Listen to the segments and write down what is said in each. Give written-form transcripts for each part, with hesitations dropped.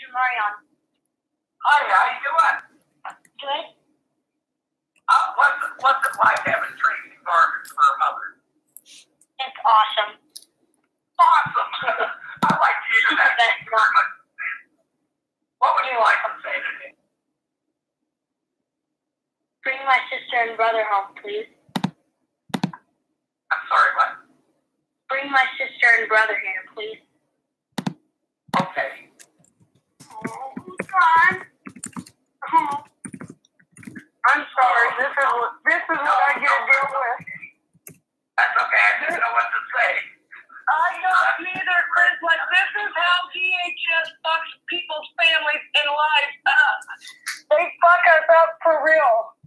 Jamarion. Hi, how you doing? Good. What's it like having Tracy Garvin for a mother? It's awesome. Awesome. I like to hear that. Thank you very much. What would you like to say to me? Bring my sister and brother home, please. I'm sorry, what? Bring my sister and brother here, please. Okay. Oh, God. Oh. I'm sorry. This is what I get to deal with. That's okay. I didn't know what to say. I don't either, Chris. Like, this is how DHS fucks people's families and lives up. They fuck us up for real.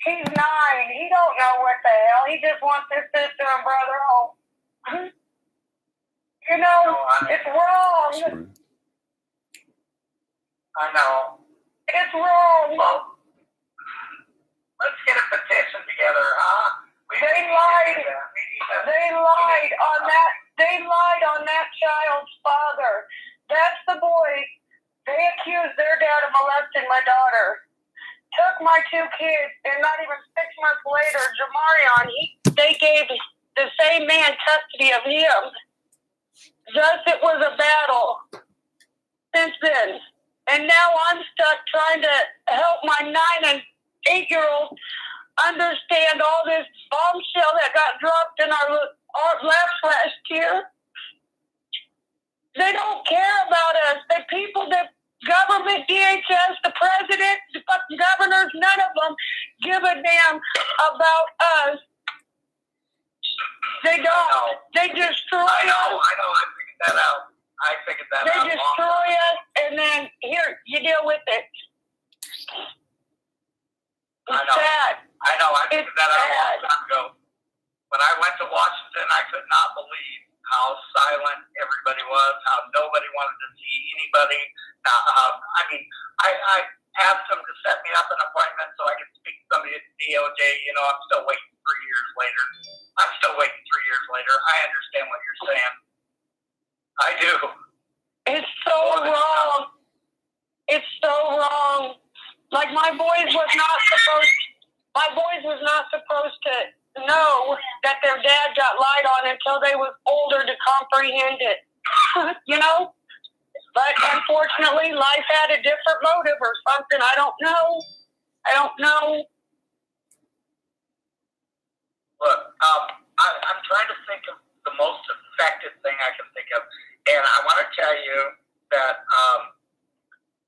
He's 9. He don't know what the hell. He just wants his sister and brother home. You know, it's wrong. I know. It's wrong. Well, let's get a petition together, huh? They lied. They lied on that. They lied on that child's father. That's the boy. They accused their dad of molesting my daughter. Took my 2 kids, and not even 6 months later, Jamarion, they gave the same man custody of him. Thus, it was a battle since then. And now I'm stuck trying to help my 9 and 8-year-old understand all this bombshell that got dropped in our laps last year. They don't care about us. The people, the government, DHS, the president, the fucking governors, none of them give a damn about us. They don't. They destroy us. I know. I figured that out. They destroy us, and then here, you deal with it. It's sad. I know. I figured that out a long time ago. When I went to Washington, I could not believe how silent everybody was, how nobody wanted to see anybody. I asked them to set me up an appointment so I could speak to somebody at the DOJ. You know, I'm still waiting 3 years later. I understand what you're saying. I do. It's so wrong. It's so wrong. Like, my boys was not supposed to know that their dad got lied on until they was older to comprehend it. You know? But unfortunately, life had a different motive or something. I don't know. Look, I'm trying to think of the most effective thing I can think of. And I want to tell you that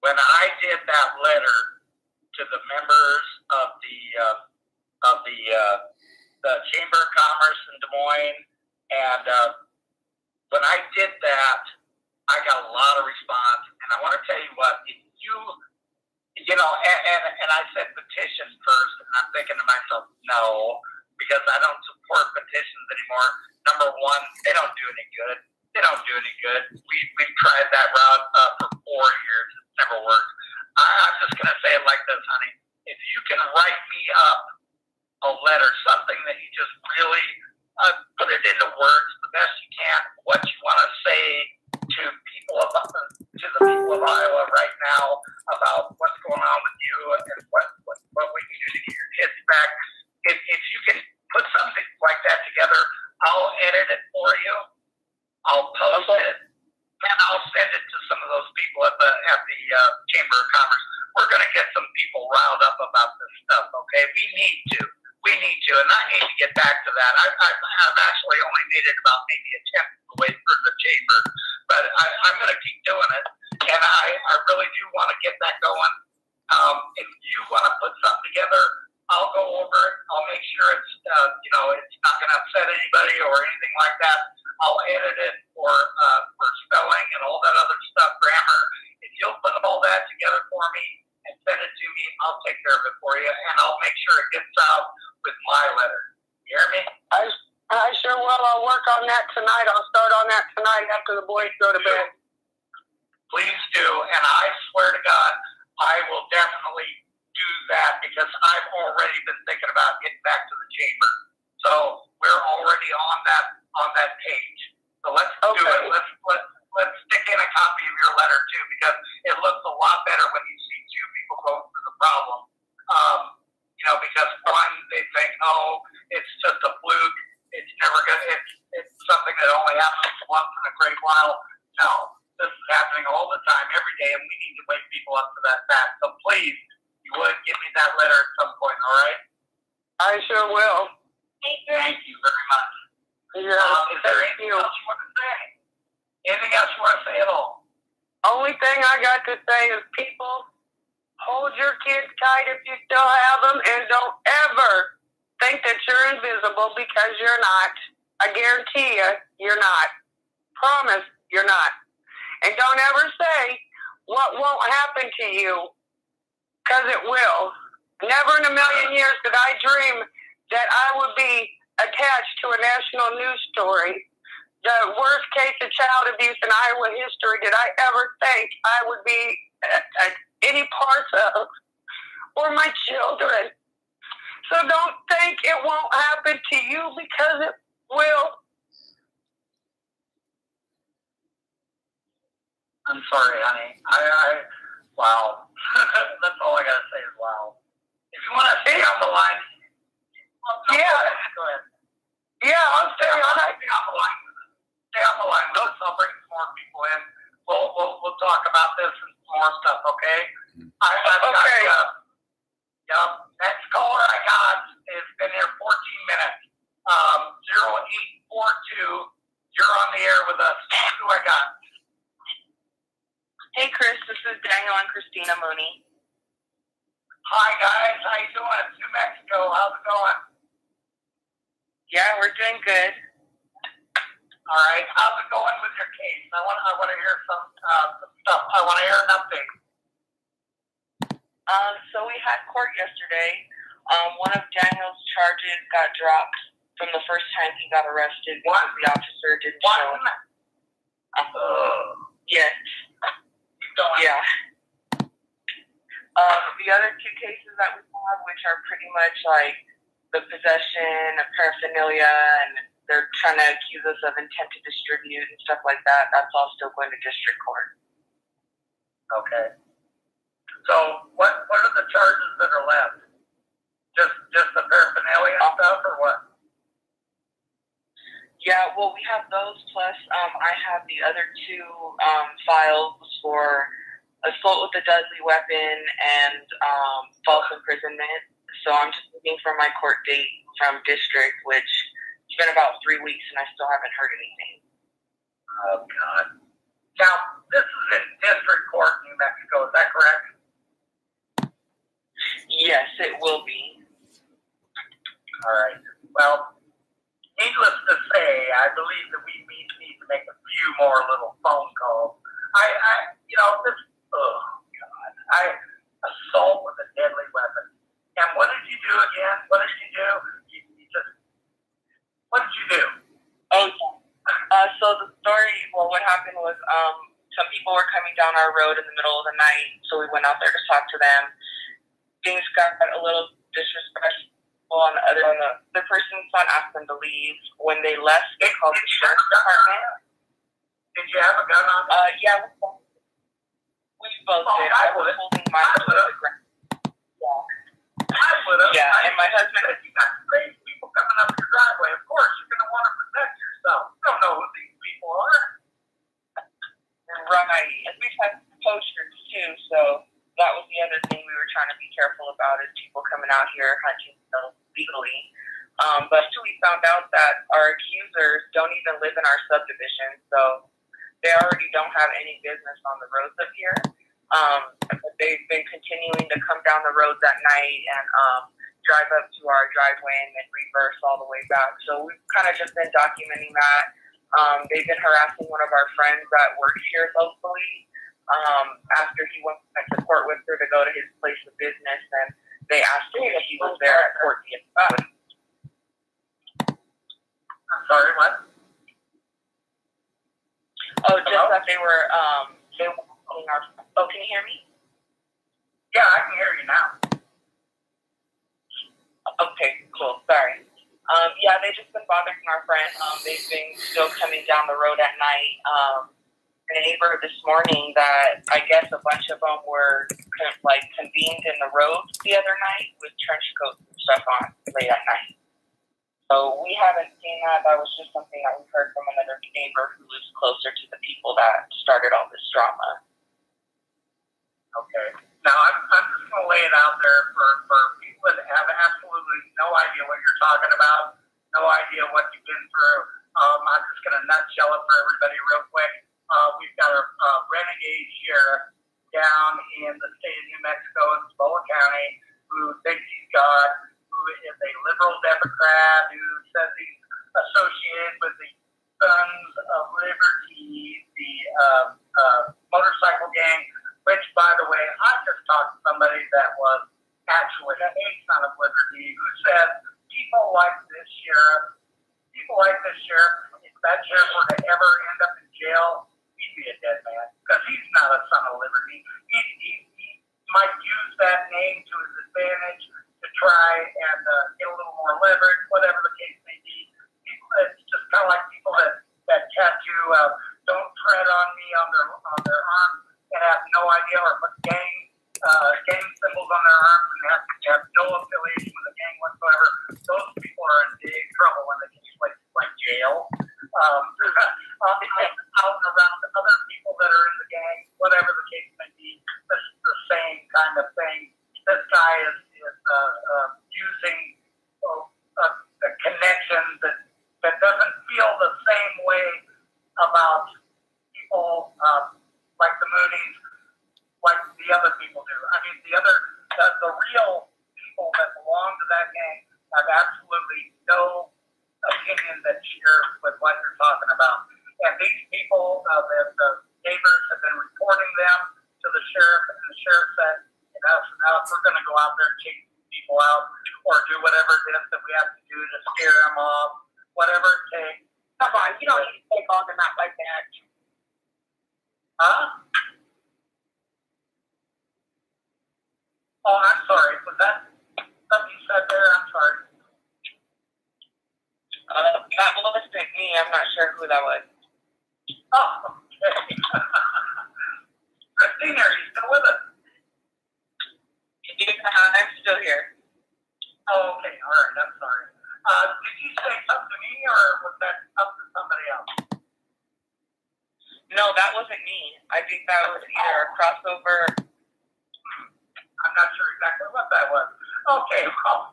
when I did that letter to the members of the Chamber of Commerce in Des Moines, and when I did that, I got a lot of response. And I want to tell you what, if you know, and I said petition first, and I'm thinking to myself, no, because I don't support petitions anymore. Number one, they don't do any good. We've tried that route for 4 years. It's never worked. I'm just going to say it like this, honey. If you can write me up a letter, something that you just really put it into words the best you can, what you want to say to the people of Iowa right now about what's going on with you and what we can do to get your kids back. If you can put something like that together, I'll edit it for you. I'll post it, and I'll send it to some of those people at the Chamber of Commerce. We're going to get some people riled up about this stuff, okay? We need to, and I need to get back to that. I've actually only made it about maybe a tenth of the way through the chamber, but I'm going to keep doing it, and I really do want to get that going. If you want to put something together, I'll go over it. I'll make sure it's not going to upset anybody or anything like that. I'll edit it for spelling and all that other stuff, grammar. If you'll put all that together for me and send it to me, I'll take care of it for you, and I'll make sure it gets out with my letter. You hear me? I sure will. I'll work on that tonight. I'll start on that tonight after the boys go to bed. Please do, and I swear to God, I will definitely do that because I've already been thinking about getting back to the chamber. So we're already on that page. So let's do it. Let's stick in a copy of your letter too, because at a great while. No, this is happening all the time, every day, and we need to wake people up to that fact. So please, you would give me that letter at some point, all right? I sure will. Thank you very much. Yeah, is there anything else you want to say? Anything else you want to say at all? Only thing I got to say is, people, hold your kids tight if you still have them, and don't ever think that you're invisible, because you're not. I guarantee you, you're not. Promise, you're not. And don't ever say what won't happen to you, because it will. Never in a million years did I dream that I would be attached to a national news story. The worst case of child abuse in Iowa history did I ever think I would be at any parts of, or my children. So don't think it won't happen to you, because it will. I'm sorry, honey. Wow. That's all I gotta say is wow. If you want to stay on the line, go ahead. Yeah, I'll stay on the line. Stay on the line. I'll bring some more people in. We'll talk about this and some more stuff. Okay. Next caller I got has been here 14 minutes. 0842. You're on the air with us. Who I got? Hey, Chris, this is Daniel and Christina Mooney. Hi, guys. How you doing? New Mexico. How's it going? Yeah, we're doing good. All right. How's it going with your case? I want to hear some stuff. I want to hear an update. So we had court yesterday. One of Daniel's charges got dropped from the first time he got arrested because the officer didn't show him. Yes. Yeah. The other two cases that we have, which are pretty much like the possession of paraphernalia, and they're trying to accuse us of intent to distribute and stuff like that, that's all still going to district court. Okay. So what are the charges that are left? Just the paraphernalia stuff, or what? Yeah, well, we have those, plus I have the other two files for assault with a deadly weapon and false imprisonment. So I'm just looking for my court date from district, which it's been about 3 weeks and I still haven't heard anything. Oh, God. Now, this is in district court in New Mexico, is that correct? Yes, it will be. All right. Well, needless to say, I believe that we need to make a few more little phone calls. Assault with a deadly weapon. And what did you do again? What did you do? What did you do? So the story, what happened was some people were coming down our road in the middle of the night, so we went out there to talk to them. Things got a little disrespectful on the person's son asked them to leave. When they left, they called the sheriff's department. Did you have a gun on? Yeah, we both did. I was holding mine to the ground. I would have. Yeah, and my husband. If you got crazy people coming up your driveway, of course you're going to want to protect yourself. You don't know who these people are. Right. And we've had posters too, so that was the other thing we were trying to be careful about, is people coming out here hunting legally. But we found out that our accusers don't even live in our subdivision, so they already don't have any business on the roads up here. But they've been continuing to come down the roads at night and drive up to our driveway and then reverse all the way back. So we've kind of just been documenting that. They've been harassing one of our friends that works here locally after he went to court with her to go to his place of business, and they asked him if he was there at court. I'm sorry, what? Oh, just Hello? That they were calling our. Oh, can you hear me? Yeah, I can hear you now. Okay, cool. Sorry. Yeah, they've just been bothering our friend. They've been still coming down the road at night. A neighbor this morning that I guess a bunch of them were convened in the road the other night with trench coats and stuff on late at night. So we haven't seen that. That was just something that we heard from another neighbor who lives closer to the people that started all this drama. Okay. Now, I'm just going to lay it out there for people that have absolutely no idea what you're talking about, no idea what you've been through. I'm just going to nutshell it for everybody real quick. We've got a renegade sheriff down in the state of New Mexico in Cibola County who thinks he's God, who is a liberal Democrat, who says he's associated with the Sons of Liberty, the motorcycle gang, which, by the way, I just talked to somebody that was actually a Son of Liberty who said people like this sheriff, if that sheriff were to ever end up in jail, he'd be a dead man because he's not a Son of Liberty. He might use that name to his advantage to try and get a little more leverage, whatever the case may be. It's just kind of like people that tattoo "Don't tread on me" on their arms and have no idea, or put gang symbols on their arms and have no affiliation with the gang whatsoever. Those people are in big trouble when they get to places like jail. Out and around other people that are in the gang, whatever the case may be, this is the same kind of thing. This guy is using a connection that doesn't feel the same way about people like the Moonies, like the other people do. I mean, the real people that belong to that gang have absolutely no opinion that shares with what you're talking about. And these people, the neighbors have been reporting them to the sheriff, and the sheriff said, now if we're going to go out there and take people out or do whatever it is that we have to do to scare them off, whatever it takes. Come on, you don't need to take on them out like that. Huh? Oh, I'm sorry. Was that something you said there? I'm sorry. That wasn't me. I'm not sure who that was. Oh, okay. Christine, are you still with us? I'm still here. Oh, okay. All right. I'm sorry. Did you say something to me, or was that up to somebody else? No, that wasn't me. I think that was either a crossover. I'm not sure exactly what that was. Okay. Well,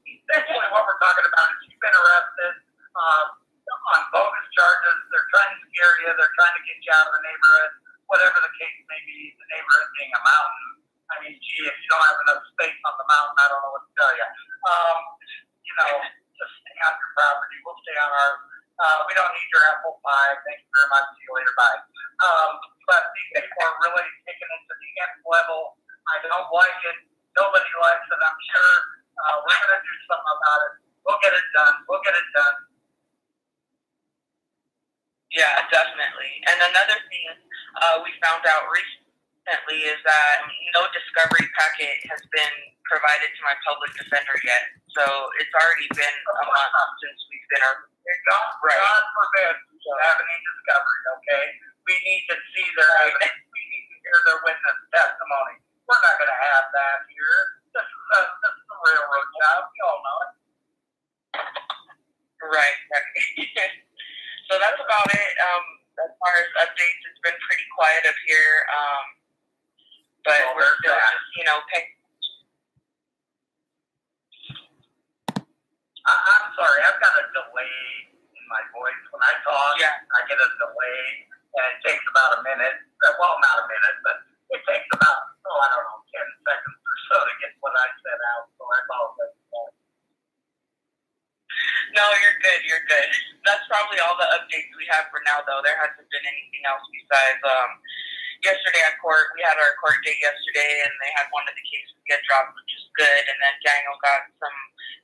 essentially what we're talking about is you've been arrested on bogus charges. They're trying to scare you. They're trying to get you out of the neighborhood, whatever the case may be, the neighborhood being a mountain. I mean, gee, if you don't have enough space on the mountain, I don't know what to tell you. Just stay on your property. We'll stay on ours. We don't need your apple pie. Thank you very much. See you later. Bye. But these people are really taking it to the nth level. I don't like it. Nobody likes it, I'm sure. We're going to do something about it. We'll get it done. We'll get it done. Yeah, definitely. And another thing we found out recently is that no discovery packet has been provided to my public defender yet. So it's already been a month since we've been God forbid to have any discovery, okay? We need to see their evidence. We need to hear their witness testimony. We're not going to have that here. This is a railroad job. We all know it. Right. So that's about it. As far as updates, it's been pretty quiet up here. But we're still just, paying. I'm sorry. I've got a delay in my voice. When I talk, I get a delay, and it takes about a minute. Well, not a minute, but it takes about, 10 seconds or so to get what I said out. So I apologize. No, you're good. You're good. That's probably all the updates we have for now, though. There hasn't been anything else besides yesterday at court. We had our court date yesterday, and they had one of the cases get dropped, which is good. And then Daniel got some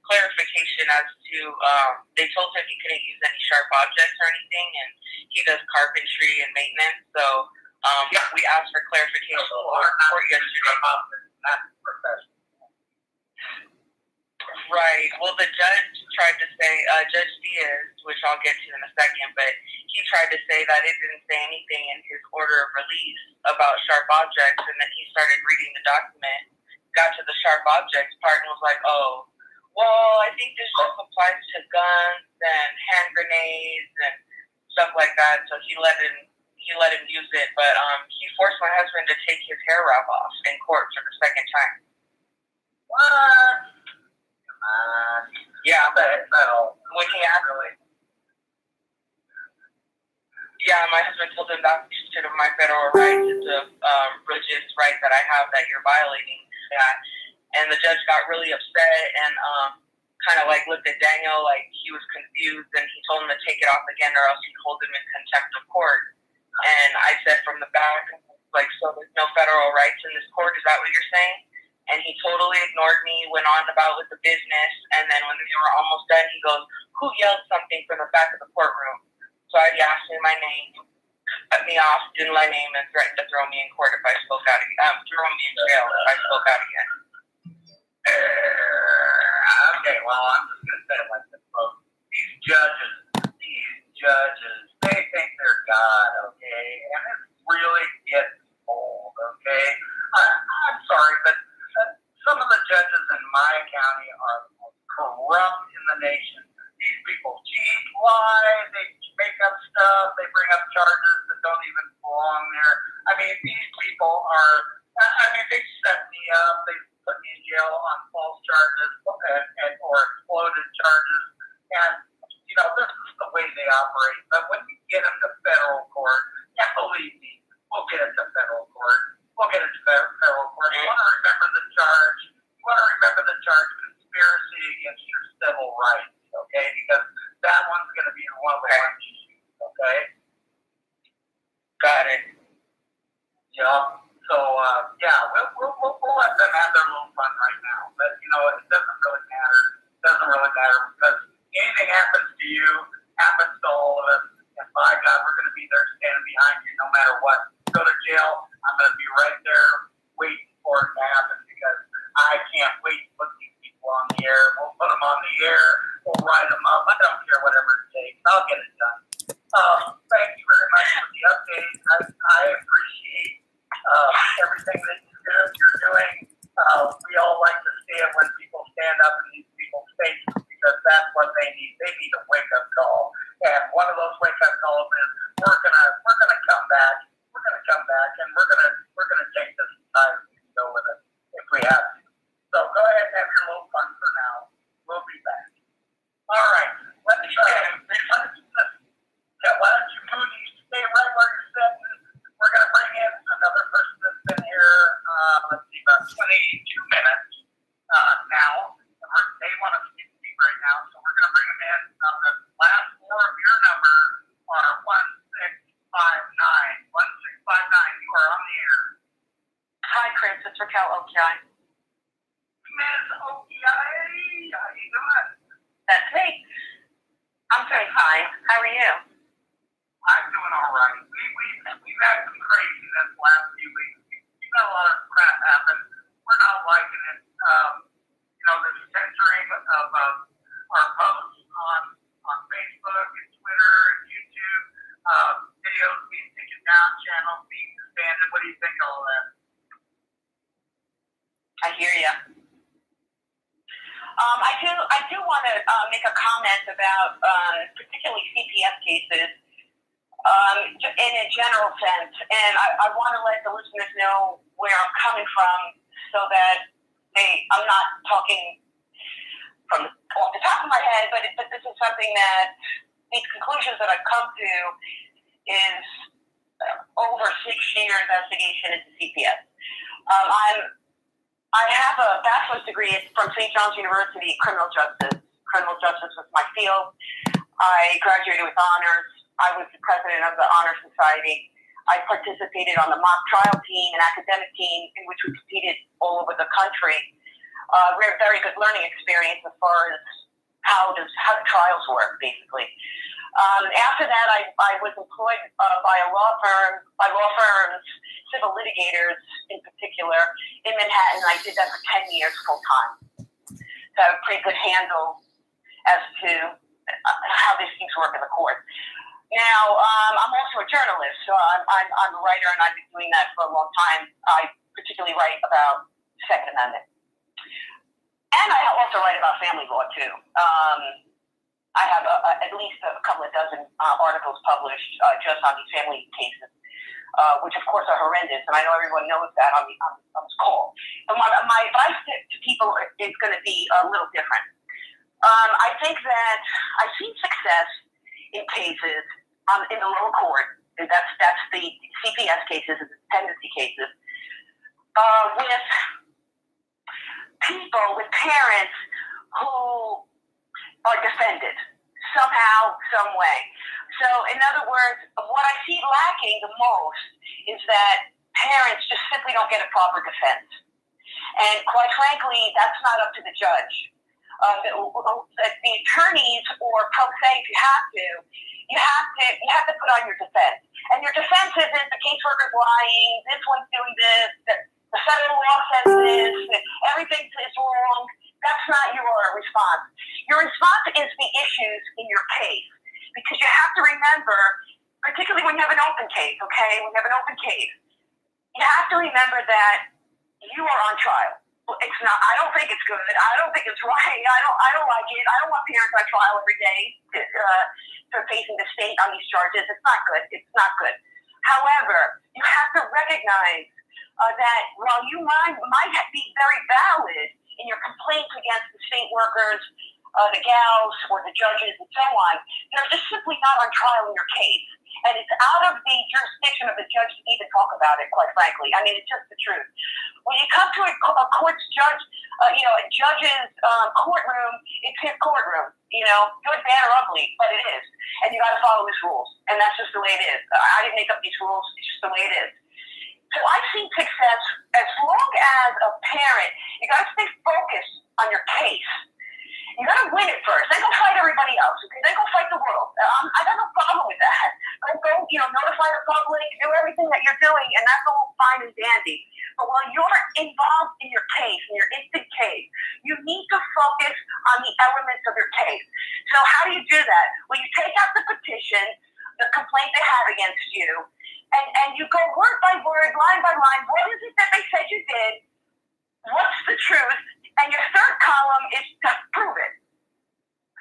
clarification as to they told him he couldn't use any sharp objects or anything, and he does carpentry and maintenance. So we asked for clarification in court yesterday. That's professional. Right. Well, the judge tried to say, Judge Diaz, which I'll get to in a second, but he tried to say that it didn't say anything in his order of release about sharp objects, and then he started reading the document, got to the sharp objects part, and was like, oh, Well, I think this just applies to guns and hand grenades and stuff like that. So he let him use it, but he forced my husband to take his hair wrap off in court for the second time. What? Come on. Yeah, But when he actually, yeah, my husband told him that's of my federal rights. It's a religious right that I have that you're violating that. And the judge got really upset and kind of like looked at Daniel like he was confused, and he told him to take it off again or else he'd hold him in contempt of court. And I said from the back, like, so there's no federal rights in this court, is that what you're saying? And he totally ignored me, went on about with the business, and then when we were almost done, he goes, who yelled something from the back of the courtroom? So I asked him my name, cut me off, didn't my name, and threatened to throw me in court if I spoke out again. Throw me in jail if I spoke out again. Okay, well, I'm just going to say it like this, folks. These judges, they think they're God, okay? And it really gets old, okay? I'm sorry, but some of the judges in my county are the most corrupt in the nation. These people cheat, lie, they make up stuff, they bring up charges that don't even belong there. I mean, these people are, they set me up, they put me in jail on false charges or exploded charges, and, this is the way they operate. But when you get them to federal court, and believe me, we'll get it to federal court. We'll get it to federal court. You want to remember the charge. Conspiracy against your civil rights, okay? Because that one's going to be one of the ones you use, okay? Got it. Yeah. So, we'll let them have their little fun right now. But, it doesn't really matter. It doesn't really matter because anything happens to you, happens to all of us. And by God, we're going to be there standing behind you no matter what. Go to jail, I'm going to be right there waiting for it to happen because I can't wait to put these people on the air. We'll put them on the air. We'll write them up. I don't care whatever it takes. I'll get it done. Thank you very much for the update. I appreciate everything that you're doing. We all like to see it when people stand up in these people's faces because that's what they need. They need a wake-up call. And one of those wake-up calls is we're gonna come back. We're gonna come back and we're gonna take this time and go with it if we have to. So go ahead and have your little fun for now. We'll be back. All right. Why don't you move? You stay right where you're sitting. We're gonna bring in another person that's been here. Let's see, about 22 minutes now. They want to speak to me right now, so we're gonna bring them in. The last four of your number are 1659. 1659. You are on the air. Hi, Chris. It's Raquel Okiai. Ms. Okiai, how you doing? That's me. I'm doing fine. How are you? I'm doing all right. We've had some craziness last few weeks. We've had a lot of crap happen. We're not liking it. The censoring of our posts on Facebook and Twitter and YouTube, videos being taken down, channels being disbanded. What do you think of all that? I hear you. I do want to make a comment about particularly CPS cases in a general sense, and I want to let the listeners know where I'm coming from so that I'm not talking from off the top of my head, but this is something that these conclusions that I've come to is over 6-year investigation into CPS. I have a bachelor's degree from St. John's University, criminal justice. Criminal justice was my field. I graduated with honors. I was the president of the Honor Society. I participated on the mock trial team and academic team in which we competed all over the country. We had a very good learning experience as far as how the trials work, basically. After that, I was employed by law firms, civil litigators in particular, in Manhattan. I did that for 10 years full time. So I have a pretty good handle as to how these things work in the court. Now, I'm also a journalist, so I'm a writer, and I've been doing that for a long time. I particularly write about the Second Amendment. And I also write about family law, too. I have at least a couple of dozen articles published just on these family cases, which, of course, are horrendous. And I know everyone knows that on this call. But my advice to people is going to be a little different. I think that I've seen success in cases in the lower court. And that's the CPS cases and the dependency cases with people, with parents who are defended somehow, some way. So, in other words, what I see lacking the most is that parents just simply don't get a proper defense. And quite frankly, that's not up to the judge. The attorneys or pro se, if you have to put on your defense. And your defense isn't the caseworker's lying, this one's doing this, the federal law says this, everything is wrong. That's not your response. Your response is the issues in your case. Because you have to remember, particularly when you have an open case, okay? When you have an open case, you have to remember that you are on trial. It's not. I don't think it's good. I don't think it's right. I don't like it. I don't want parents on trial every day for facing the state on these charges. It's not good. It's not good. However, you have to recognize that while you might be very valid in your complaints against the state workers, the gals, or the judges, and so on, they're just simply not on trial in your case. And it's out of the jurisdiction of the judge to even talk about it, quite frankly. I mean, it's just the truth. When you come to a court's judge, a judge's courtroom, it's his courtroom, good, bad, or ugly, but it is. And you got to follow his rules. And that's just the way it is. I didn't make up these rules. It's just the way it is. So I've seen success as long as a parent, you got to stay focused on your case. You got to win it first. Then go fight everybody else. Okay? Then go fight the world. I got no problem with that. Go, notify the public, do everything that you're doing, and that's all fine and dandy. But while you're involved in your case, in your instant case, you need to focus on the elements of your case. So how do you do that? Well, you take out the petition, the complaint they have against you, and you go word by word, line by line. What is it that they said you did? What's the truth? And your third column is to prove it.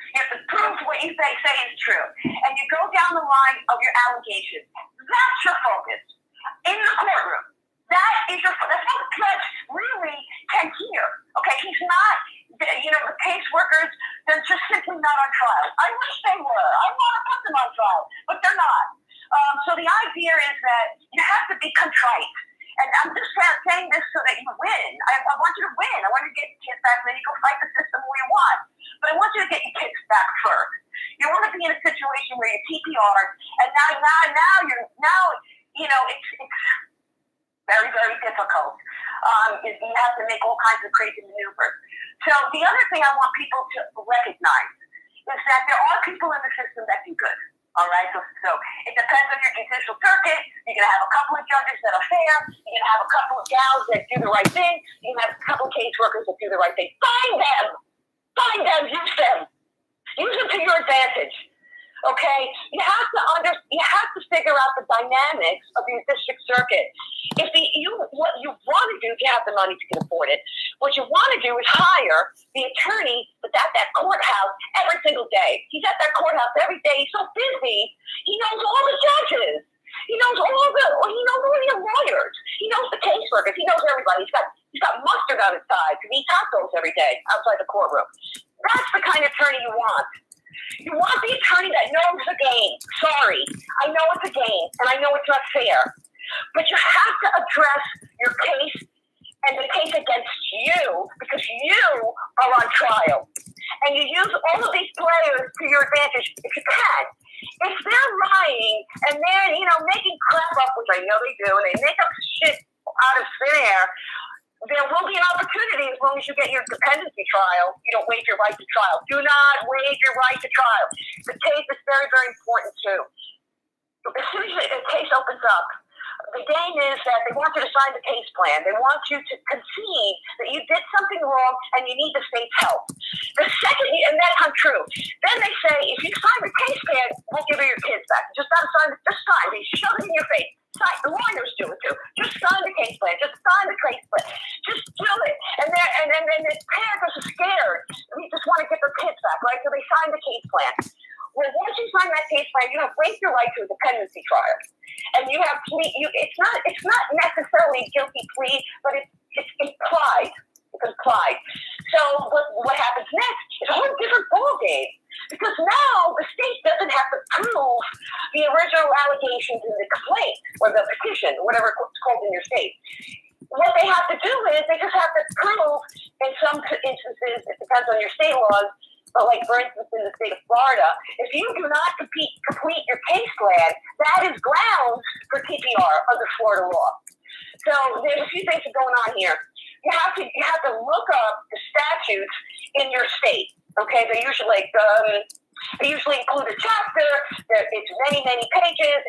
You have to prove what you say is true. And you go down the line of your allegations. That's your focus. In the courtroom. That's what the judge really can hear. Okay, he's not, the caseworkers, they're just simply not on trial. I wish they were. I want to put them on trial, but they're not. So the idea is that you have to be contrite. And I'm just saying this so that you win. I want you to win. I want you to get your kids back, and then you go fight the system where you want. But I want you to get your kids back first. You want to be in a situation where you're TPR, and now it's very, very difficult. You have to make all kinds of crazy maneuvers. So the other thing I want people to recognize is that there are people in the system that do good. All right, so it depends on your judicial circuit. You're going to have a couple of judges that are fair. You're going to have a couple of gals that do the right thing. You're going to have a couple of caseworkers that do the right thing. Find them, use them to your advantage. Okay, you have to figure out the dynamics of your district circuit. What you want to do, if you have the money, if you can afford it, what you want to do is hire the attorney that's at that courthouse every single day. He's at that courthouse every day. He's so busy. He knows all the judges. He knows all the lawyers. He knows the caseworkers. He knows everybody. He's got mustard on his side because he eats hot dogs every day outside the courtroom. That's the kind of attorney you want. You want the attorney that knows the game. Sorry, I know it's a game, and I know it's not fair. But you have to address your case and the case against you because you are on trial. And you use all of these players to your advantage if you can. If they're lying and they're, making crap up, which I know they do, and they make up shit out of thin air, there will be an opportunity as long as you get your dependency trial. You don't waive your right to trial. Do not waive your right to trial. The case is very, very important, too. As soon as the case opens up, the game is that they want you to sign the case plan. They want you to concede that you did something wrong and you need the state's help. The second, and that's untrue. Then they say, if you sign the case plan, we'll give you your kids back. Just sign. They shove it in your face. The lawyers do it too. Just sign the case plan. Just sign the case plan. Just do it. And the parents are scared. They just want to get their kids back, right? So they sign the case plan. Well, once you sign that case plan, you have waived your right to a dependency trial, and you have it's not necessarily a guilty plea, but it's implied. It's implied. So what happens next is a whole different ballgame, because now the state doesn't have to prove the original allegations in the complaint or the petition, whatever it's called in your state. What they have to do is they just have to prove, in some instances, it depends on your state laws, but like, for instance, in the state of Florida, if you do not complete your case plan, that is grounds for TPR under Florida law. So there's a few things going on here. You have to look up the statutes in your state. Okay, they usually include a chapter. It's many pages.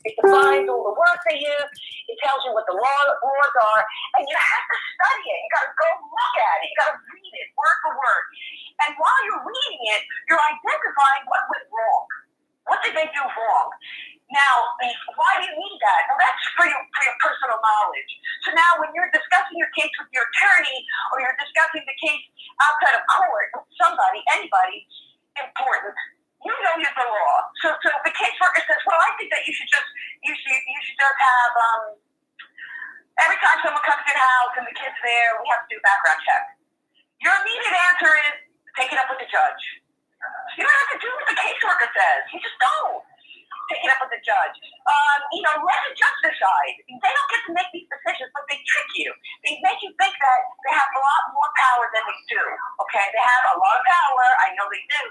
It defines all the words they use. It tells you what the laws are, and you have to study it. You got to go look at it. You got to read it word for word. And while you're reading it, you're identifying what went wrong. What did they do wrong? Now, why do you need that? Well, that's for your personal knowledge. So now when you're discussing your case with your attorney, or you're discussing the case outside of court with somebody, anybody important, you know the law. So if the caseworker says, well, I think that you should just have, every time someone comes to your house and the kid's there, we have to do a background check. Your immediate answer is, take it up with the judge. You don't have to do what the caseworker says. You just don't. Take it up with the judge. Let the judge decide. They don't get to make these decisions, but they trick you. They make you think that they have a lot more power than they do. Okay? They have a lot of power. I know they do.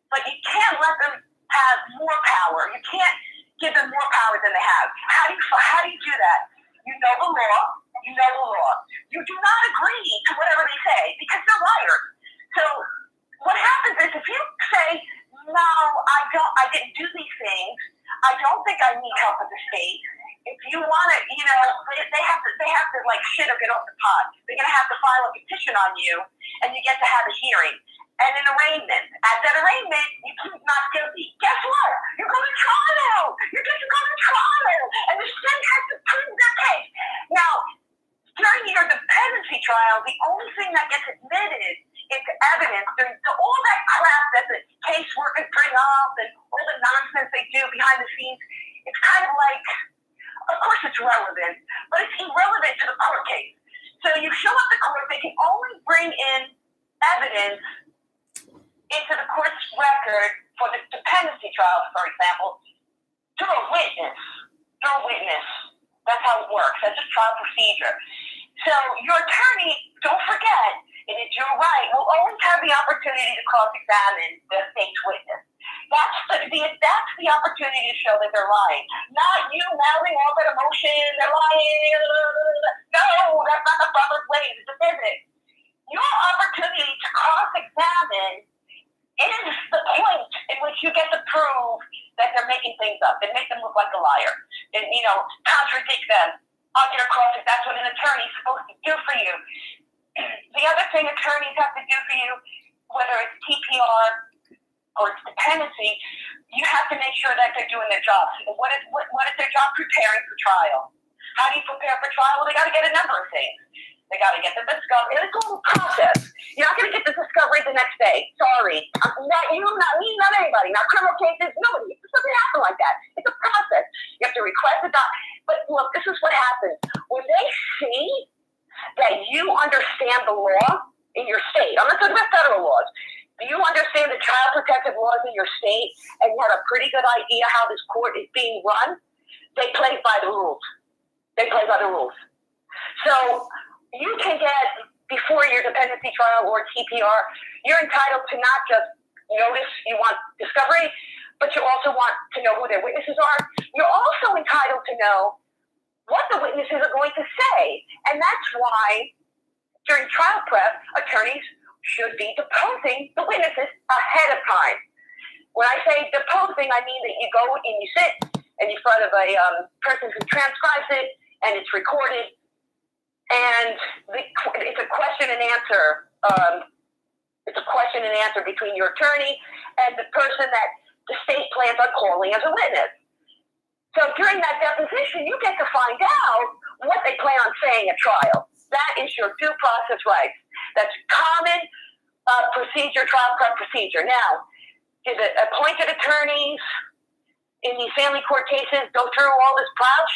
But you can't let them have more power. You can't give them more power than they have. How do you do that? You know the law. You know the law. You do not agree to whatever they say because they're liars. So what happens is if you say, no, I didn't do these things, I don't think I need help with the state. If you want to, they have to like shit or get off the pot. They're going to have to file a petition on you, and you get to have a hearing and an arraignment. At that arraignment, you plead not guilty. Guess what? You're going to trial. You're going to trial, and the state has to prove their case. Now, during your dependency trial, the only thing that gets admitted into evidence, all that crap that the caseworkers bring up and all the nonsense they do behind the scenes, it's kind of like, of course it's relevant, but it's irrelevant to the court case. So you show up to court, they can only bring in evidence into the court's record for the dependency trial, for example, through a witness. That's how it works. That's just trial procedure. So your attorney, don't forget, it is your right, will always have the opportunity to cross-examine the state's witness. That's the opportunity to show that they're lying. Not you mouthing all that emotion, they're lying. No, that's not the proper way. It's a business. Your opportunity to cross-examine is the point in which you get to prove that they're making things up and make them look like a liar. And, contradict them on your crossing. That's what an attorney is supposed to do for you. The other thing attorneys have to do for you, whether it's TPR or it's dependency, you have to make sure that they're doing their job. What is their job? Preparing for trial. How do you prepare for trial? Well, they got to get a number of things. They got to get the discovery. It's a whole process. You're not going to get the discovery the next day. Sorry. Not you, not me, not anybody. Not criminal cases, nobody. It doesn't happen like that. It's a process. You have to request a doc. But look, this is what happens. When they see that you understand the law in your state, I'm not talking about federal laws. Do you understand the child protective laws in your state and you have a pretty good idea how this court is being run? They play by the rules. So you can get, before your dependency trial or TPR, you're entitled to not just notice you want discovery, but you also want to know who their witnesses are. You're also entitled to know what the witnesses are going to say. And that's why during trial prep, attorneys should be deposing the witnesses ahead of time. When I say deposing, I mean that you go and you sit in front of a person who transcribes it, and it's recorded. And it's a question and answer. It's a question and answer between your attorney and the person that the state plans on calling as a witness. So during that deposition, you get to find out what they plan on saying at trial. That is your due process rights. That's common procedure, trial prep procedure. Now, did the appointed attorneys in these family court cases go through all this trial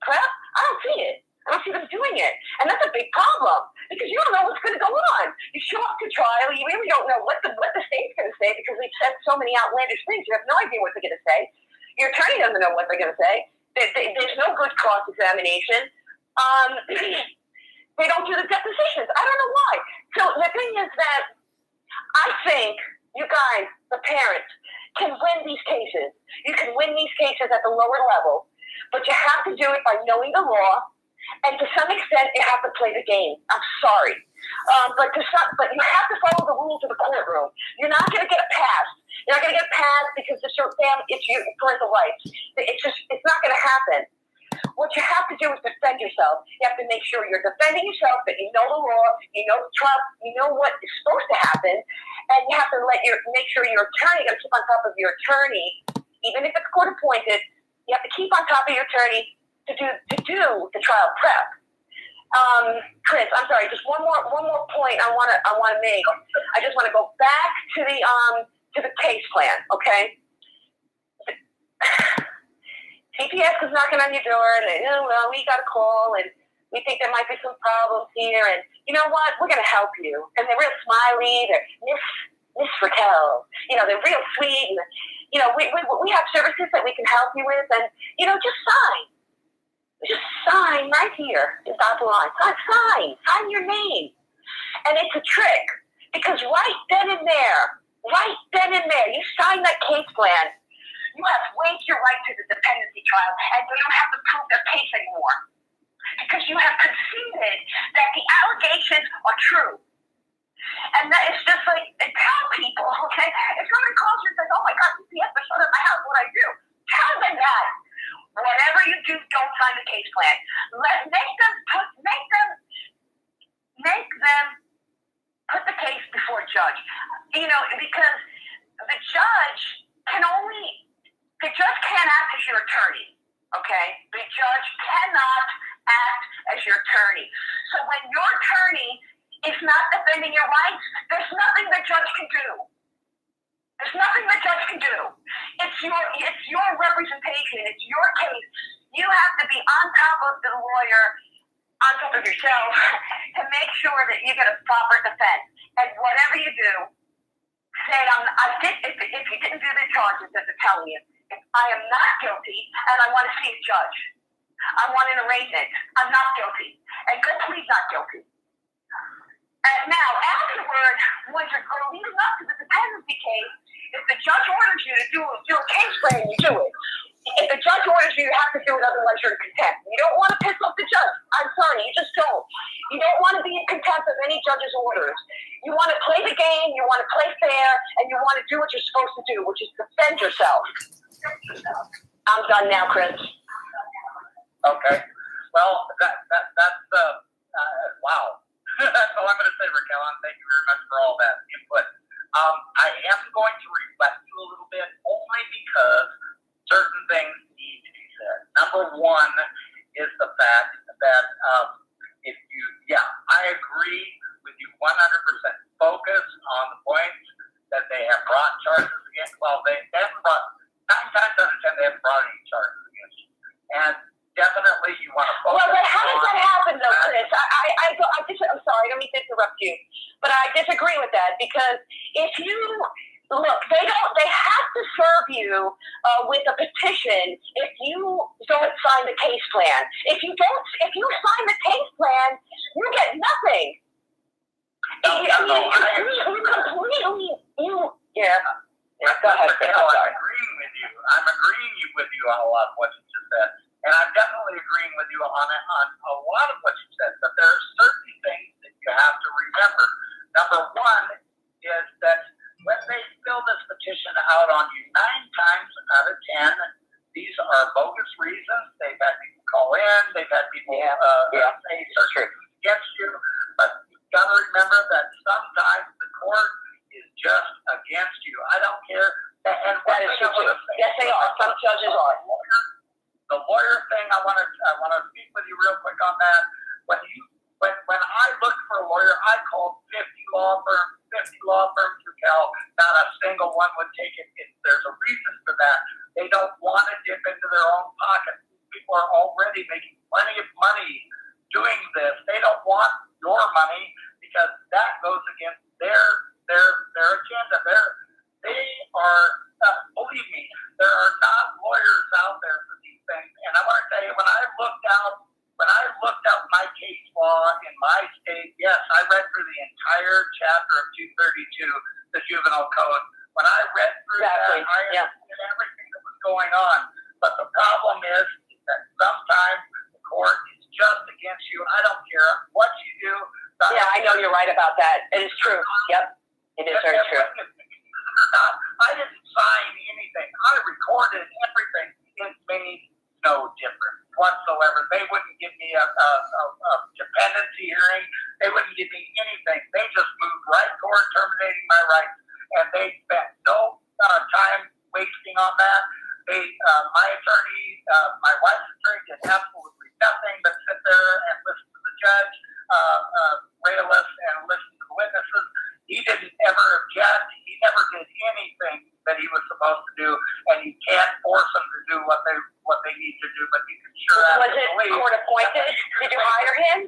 prep? I don't see it. I don't see them doing it. And that's a big problem because you don't know what's going to go on. You show up to trial, you really don't know what the state's going to say because they've said so many outlandish things. You have no idea what they're going to say. Your attorney doesn't know what they're going to say. There's no good cross-examination. They don't do the depositions. I don't know why. So the thing is that I think you guys, the parents, can win these cases. You can win these cases at the lower level, but you have to do it by knowing the law. And to some extent, you have to play the game. I'm sorry. But you have to follow the rules of the courtroom. You're not going to get a pass. You're not going to get a pass because it's your parental rights. It's not going to happen. What you have to do is defend yourself. You have to make sure you're defending yourself, that you know the law, you know the trust, you know what is supposed to happen, and you have to make sure your attorney, you got to keep on top of your attorney, even if it's court appointed. You have to keep on top of your attorney to do the trial prep. Chris, I'm sorry. Just one more point I want to make. I just want to go back to the case plan. Okay. CPS is knocking on your door, and we got a call, and we think there might be some problems here, and you know what? We're going to help you. And they're real smiley. They're Miss Raquel. They're real sweet, and we have services that we can help you with, and just sign. Just sign right here in dotted line. Sign your name. And it's a trick because right then and there, you sign that case plan, you have waived your right to the dependency trial and you don't have to prove their case anymore because you have conceded that the allegations are true. And that is just like, tell people, okay, if somebody calls you and says, oh my God, CPS, they're shut at my house, what do I do? Tell them that. Whatever you do, don't sign the case plan. Make them put the case before a judge. Because the judge can't act as your attorney. Okay? The judge cannot act as your attorney. So when your attorney is not defending your rights, there's nothing the judge can do. There's nothing the judge can do. It's your representation. It's your case. You have to be on top of the lawyer, on top of yourself, to make sure that you get a proper defense. And whatever you do, say, if you didn't do the charges that they're telling you, if I am not guilty and I want to see a judge, I want an arraignment, I'm not guilty. And go plead not guilty. And now, afterward, when you're leading up to the dependency case, if the judge orders you to do a case plan, you do it. If the judge orders you, you have to do it, otherwise you're in contempt. You don't want to piss off the judge. I'm sorry, you just don't. You don't want to be in contempt of any judge's orders. You want to play the game, you want to play fair, and you want to do what you're supposed to do, which is defend yourself. I'm done now, Chris. Okay. Well, that's wow. That's all I'm going to say, Raquel. Thank you very much for all that input. I am going to reflect you a little bit, only because certain things need to be said. Number one is the fact that I agree with you 100%. Focus on the points that they have brought charges against. Well, they haven't brought, 9 times out of 10, they haven't brought any charges against you. And definitely you want to focus on. Well, but how does that happen, though, Chris? I'm sorry, I don't mean to interrupt you, but I disagree with that because if you look, they have to serve you with a petition if you don't sign the case plan. If you sign the case plan, you get nothing. Go ahead. I'm agreeing with you. I'm agreeing with you on a lot of what you just said. And I'm definitely agreeing with you on a lot of what you said. But there are certain things that you have to remember. Number one is that when they fill this petition out on you, 9 times out of 10, these are bogus reasons. They've had people call in. They've had people say certain things against you. But you've got to remember that sometimes the court is just against you. I don't care. And that is true. Yes, they are. Some judges are. The lawyer thing, I want to speak with you real quick on that. and take it. There's a reason for that. They don't want to dip into their own pocket. People are already making plenty of money doing this. They don't want your money because that goes against their agenda. They are, believe me, there are not lawyers out there for these things. And I want to tell you, when I looked out my case law in my state, yes, I read through the entire chapter of 232, the Juvenile Code. When I read through that, I understood everything that was going on. But the problem is that sometimes the court is just against you. I don't care what you do. Yeah, I know you're right about that. It is true. Yep, it is very true. I didn't sign anything. I recorded everything. It made no difference whatsoever. They wouldn't give me a dependency hearing. They wouldn't give me anything. They just moved right toward terminating my rights, and they spent no time wasting on that. My attorney, my wife's attorney, did absolutely nothing but sit there and listen to the judge, rail-list, and listen to the witnesses. He didn't ever object. He never did anything that he was supposed to do, and you can't force them to do what they need to do. But you can sure was it court appointed? Did you hire him?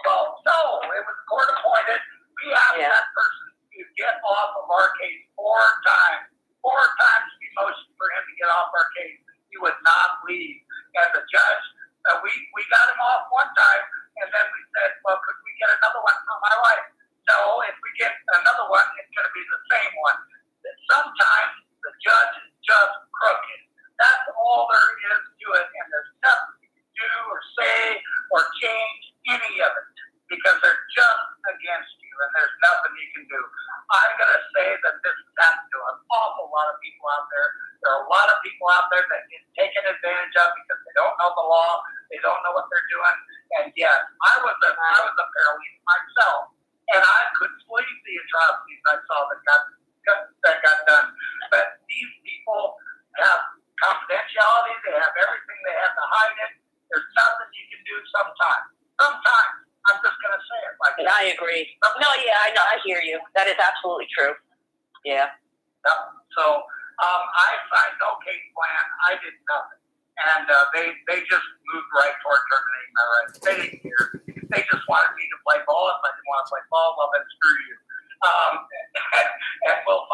Well, no, it was court appointed. We asked that person to get off of our case 4 times. 4 times we motioned for him to get off our case. He would not leave. And the judge, we got him off one time, and then we said, well, could we get another one for my wife? No, if we get another one, it's going to be the same one. Sometimes the judge is just crooked. That's all there is to it, and there's nothing you can do or say or change any of it because they're just against you, and there's nothing you can do. I'm going to say that this has happened to an awful lot of people out there. There are a lot of people out there that get taken advantage of because they don't know the law, they don't know what they're doing. And yes, I was a paralegal myself, and I couldn't believe the atrocities I saw that got done. But these people have confidentiality, they have everything, they have to hide it. There's nothing you can do sometimes. Sometimes, I'm just going to say it like that. I agree. No, yeah, I know. I hear you. That is absolutely true. Yeah. So I signed no case plan. I did nothing. And they just moved right toward terminating my rights. They didn't care. They just wanted me to play ball. If I didn't want to play ball, well, then screw you. And we'll